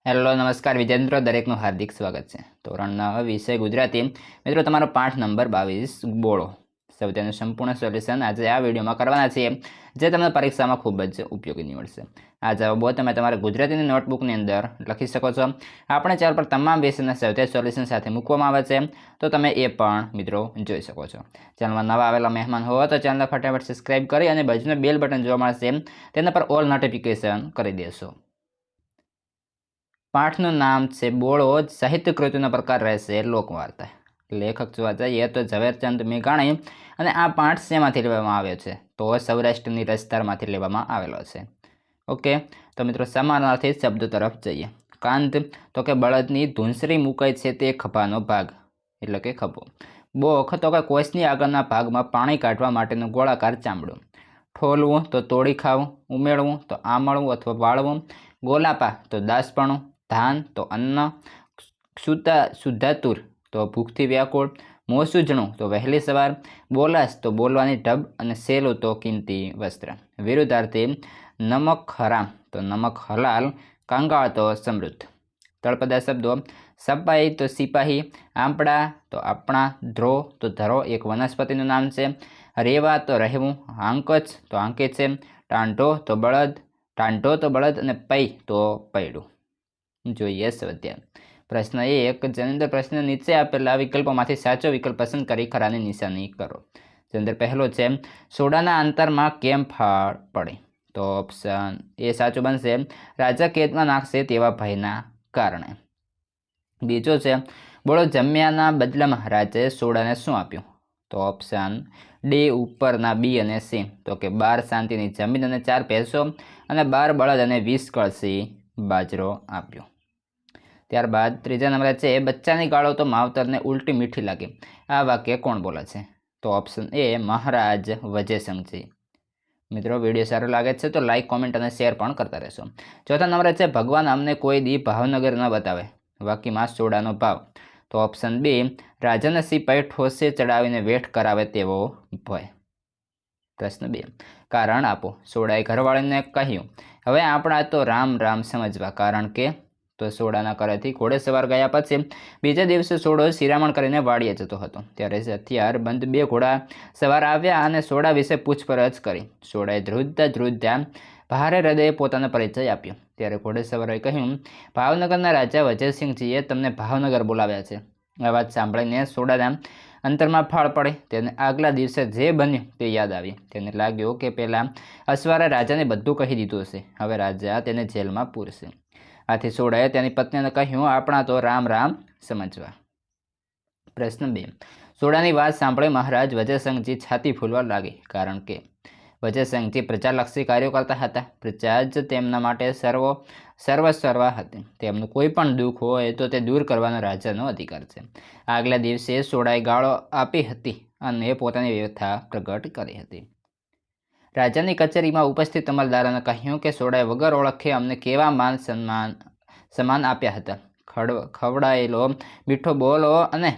Hello નમસ્કાર વિજેન્દ્ર, દરેકનું હાર્દિક સ્વાગત છે. ધોરણ 9 વિષય ગુજરાતી. મિત્રો, તમારો પાઠ નંબર 22 બોળો. સૌથી સંપૂર્ણ સોલ્યુશન આજે આ વિડીયોમાં કરવાના છીએ, જે તમને પરીક્ષામાં ખૂબ જ ઉપયોગી નીવડશે. આ જવાબો તમે તમારા ગુજરાતીની નોટબુકની અંદર લખી શકો છો. આપણે ચેનલ પર તમામ વિષયના સૌથી સોલ્યુશન સાથે મૂકવામાં આવે છે, તો તમે એ પણ મિત્રો જોઈ શકો છો. ચેનલમાં નવા આવેલા મહેમાન હોય તો ચેનલને ફટાફટ સબસ્ક્રાઇબ કરી અને બાજુનું બેલ બટન જોવા મળશે, તેના પર ઓલ નોટિફિકેશન કરી દેશો. પાઠનું નામ છે બોળો. સાહિત્ય કૃતિનો પ્રકાર રહેશે લોકવાર્તા. લેખક જોવા જઈએ તો ઝવેરચંદ મેઘાણી, અને આ પાઠ શેમાંથી લેવામાં આવ્યો છે? તો સૌરાષ્ટ્રની રસધારમાંથી લેવામાં આવેલો છે. ઓકે, તો મિત્રો સમાનાર્થી શબ્દ તરફ જઈએ. કાંત તો કે બળદની ધૂંસરી મુકાય છે તે ખભાનો ભાગ, એટલે કે ખભો. બોખ તો કે કોષની આગળના ભાગમાં પાણી કાઢવા માટેનું ગોળાકાર ચામડું. ઠોલવું તો તોડી ખાવું, ઉમેરવું તો આમળવું અથવા વાળવું, ગોલાપા તો દાસપણું, ધાન તો અન્ન, શુદ્ધાતુર તો ભૂખથી વ્યાકુળ, મોસૂજણું તો વહેલી સવાર, બોલાસ તો બોલવાની ઢબ, અને સેલું તો કિંમતી વસ્ત્ર. વિરુદ્ધાર્થી નમક હરામ તો નમક હલાલ, કાંગાળ તો સમૃદ્ધ. તળપદા શબ્દો: સપાઈ તો સિપાહી, આંપડા તો આપણા, ધ્રો તો ધરો એક વનસ્પતિનું નામ છે, રેવા તો રહેવું, હાંકચ તો હાંકે છે, ટાંઢો તો બળદ, અને પૈ તો પૈડું. જોઈએ સ્વાધ્યાય. પ્રશ્ન 1, જેની અંદર પ્રશ્ન નીચે આપેલા વિકલ્પોમાંથી સાચો વિકલ્પ પસંદ કરી ખરાની નિશાની કરો. જેની અંદર પહેલો છે, સોડાના અંતરમાં કેમ ફાળ પડે? તો ઓપ્શન એ સાચું બનશે, રાજા કેદમાં નાખશે તેવા ભયના કારણે. બીજો છે, બોળો જમ્યાના બદલામાં રાજાએ સોડાને શું આપ્યું? તો ઓપ્શન ડી ઉપરના બી અને સી. તો કે 12 શાંતિની જમીન અને 4 ભેંસો, અને 12 બળદ અને 20 કળશી બાજરો આપ્યો. ત્યારબાદ ત્રીજા નંબરે છે, બચ્ચાની ગાળો તો માવતરને ઉલટી મીઠી લાગે. આ વાક્ય કોણ બોલે છે? તો ઓપ્શન એ મહારાજ વજયસંઘજી. મિત્રો, વિડીયો સારો લાગે છે તો લાઇક, કોમેન્ટ અને શેર પણ કરતા રહેશો. ચોથા નંબરે છે, ભગવાન અમને કોઈ દી ભાવનગર ન બતાવે. વાક્યમાં સોડાનો ભાવ. તો ઓપ્શન બી, રાજાના સિપાઈ ઠોસે ચડાવીને વેઠ કરાવે તેવો ભય. પ્રશ્ન 2, કારણ આપો. સોડાએ ઘરવાળીને કહ્યું, હવે આપણા તો રામ રામ સમજવા, કારણ કે? તો સોડાના કરેથી ઘોડેસવાર ગયા પછી બીજા દિવસે સોડો શિરામણ કરીને વાડીએ જતો હતો, ત્યારે હથિયારબંધ 2 ઘોડા સવાર આવ્યા અને સોડા વિશે પૂછપરછ કરી. સોડાએ ધ્રુજતા ભારે હૃદયે પોતાનો પરિચય આપ્યો. ત્યારે ઘોડેસવારોએ કહ્યું, ભાવનગરના રાજા વજયસિંહજીએ તમને ભાવનગર બોલાવ્યા છે. આ વાત સાંભળીને સોડાના અંતરમાં ફાળ પડે. તેને આગલા દિવસે જે બન્યું તે યાદ આવી. તેને લાગ્યું કે પહેલાં અસવારે રાજાને બધું કહી દીધું હશે, હવે રાજા તેને જેલમાં પૂરશે. આથી સોડાએ તેની પત્નીને કહ્યું, આપણા તો રામ રામ સમજવા. પ્રશ્ન 2, સોડાની વાત સાંભળી મહારાજ વજયસંઘજી છાતી ફૂલવા લાગી, કારણ કે? વજયસંઘજી પ્રજાલક્ષી કાર્યો કરતા હતા. પ્રજા જ તેમના માટે સર્વસ્વ હતી. તેમનું કોઈ પણ દુઃખ હોય તો તે દૂર કરવાનો રાજાનો અધિકાર છે. આગલા દિવસે સોડાએ ગાળો આપી હતી અને પોતાની વ્યથા પ્રગટ કરી હતી. રાજાની કચેરીમાં ઉપસ્થિત અમલદારોને કહ્યું કે સોડાએ વગર ઓળખે અમને કેવા માન સન્માન આપ્યા હતા. ખવડાયેલો મીઠો બોલો અને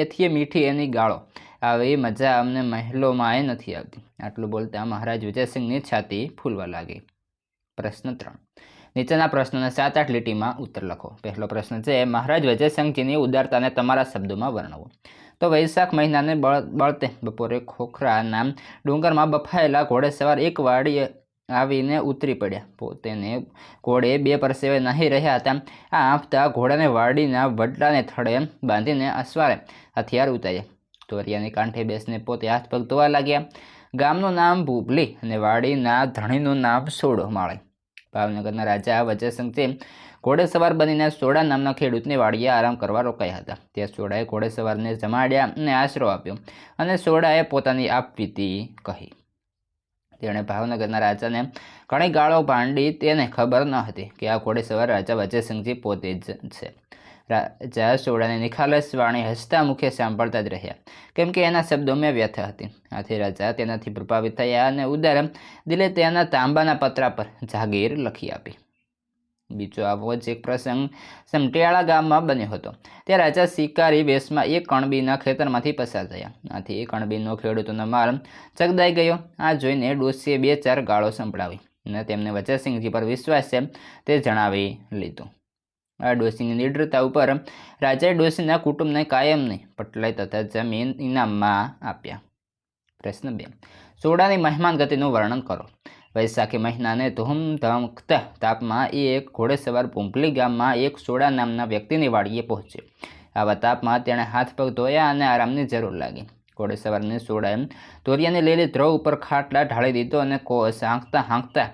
એથી મીઠી એની ગાળો, આવી મજા અમને મહેલોમાંય નથી આવતી. આટલું બોલતા મહારાજ વિજયસિંહની છાતી ફૂલવા લાગી. પ્રશ્ન 3, નીચેના પ્રશ્નોને 7-8 લીટીમાં ઉત્તર લખો. પહેલો પ્રશ્ન છે, મહારાજ વિજયસિંહજીની ઉદારતાને તમારા શબ્દોમાં વર્ણવો. તો વૈશાખ મહિનાને બળતે બપોરે ખોખરાના ડુંગરમાં બફાયેલા ઘોડેસવાર એક વાડી આવીને ઉતરી પડ્યા. પોતેને ઘોડે 2 પરસેવે નાહી રહ્યા હતા. આ આંફતા ઘોડાને વાડીના વડલાને થડે બાંધીને અસવારે હથિયાર ઉતાર્યા. તોરિયાની કાંઠે બેસીને પોતે હાથ પગ ધોવા લાગ્યા. ગામનું નામ ભૂબલી અને વાડીના ધણીનું નામ સોડો માળે. ભાવનગરના રાજા વજયસિંહજી ઘોડેસવાર બનીને સોડા નામના ખેડૂતની વાડીએ આરામ કરવા રોકાયા હતા. ત્યાં સોડાએ ઘોડેસવારને જમાડ્યા અને આશરો આપ્યો, અને સોડાએ પોતાની આપવીતી કહી. તેણે ભાવનગરના રાજાને ઘણી ગાળો ભાંડી. તેને ખબર ન હતી કે આ ઘોડેસવાર રાજા વજયસિંહજી પોતે જ છે. રાજા સોડાની નિખાલસ વાણી હસતા મુખે સાંભળતા જ રહ્યા, કેમ કે એના શબ્દોમાં વ્યથા હતી. આથી રાજા તેનાથી પ્રભાવિત થયા અને ઉદાર દિલે તેના તાંબાના પતરા પર જાગીર લખી આપી. બીજો આવો જ એક પ્રસંગ સમટિયાળા ગામમાં બન્યો હતો. ત્યાં રાજા શિકારી વેશમાં એક કણબીના ખેતરમાંથી પસાર થયા. આથી એ કણબીનો ખેડૂતોનો માલ ચગદાઈ ગયો. આ જોઈને ડોશીએ 2-4 ગાળો સંભળાવી અને તેમને વજયસિંહજી પર વિશ્વાસ છે તે જણાવી લીધું. આ ડોશીની નિડરતા ઉપર રાજાએ ડોશીના કુટુંબને કાયમની પટલાઈ તથા જમીન ઇનામમાં આપ્યા. પ્રશ્ન 2. સોડાની મહેમાન ગતિનું વર્ણન કરો. વૈશાખી મહિનાને ધૂમધમકતા તાપમાં એક ઘોડેસવાર પુંપલી ગામમાં એક સોડા નામના વ્યક્તિની વાડીએ પહોંચ્યો. આવા તાપમાં તેણે હાથ પગ ધોયા અને આરામની જરૂર લાગી. ઘોડેસવારને સોડાએ તોરિયાની લીલી ધ્રો ઉપર ખાટલા ઢાળી દીધો અને હાંકતા હાંકતા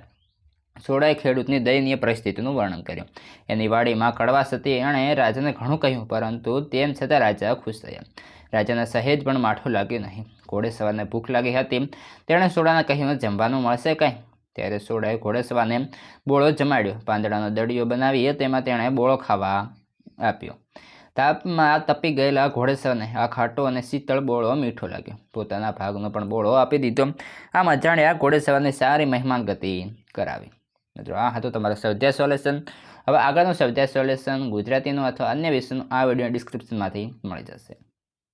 સોડાએ ખેડૂતની દયનીય પરિસ્થિતિનું વર્ણન કર્યું. એની વાડીમાં કડવાશ હતી. એણે રાજાને ઘણું કહ્યું, પરંતુ તેમ છતાં રાજા ખુશ થયા. રાજાને સહેજ પણ માઠું લાગ્યું નહીં. ઘોડેસવારને ભૂખ લાગી હતી. તેણે સોડાને કહ્યું, જમવાનું મળશે કાંઈ? ત્યારે સોડાએ ઘોડેસવારને બોળો જમાડ્યો. પાંદડાનો દડિયો બનાવી તેમાં તેણે બોળો ખાવા આપ્યો. તાપમાં તપી ગયેલા ઘોડેસવારને આ ખાટો અને શીતળ બોળો મીઠો લાગ્યો. પોતાના ભાગનો પણ બોળો આપી દીધો. આમ અજાણ્યા ઘોડેસવારને સારી મહેમાન ગતિ કરાવી. મિત્રો, આ હતું તમારું સ્વાધ્યાય સોલ્યુશન. હવે આગળનું સ્વાધ્યાય સોલ્યુશન ગુજરાતીનું અથવા અન્ય વિષયનું આ વિડીયો ડિસ્ક્રિપ્શનમાંથી મળી જશે.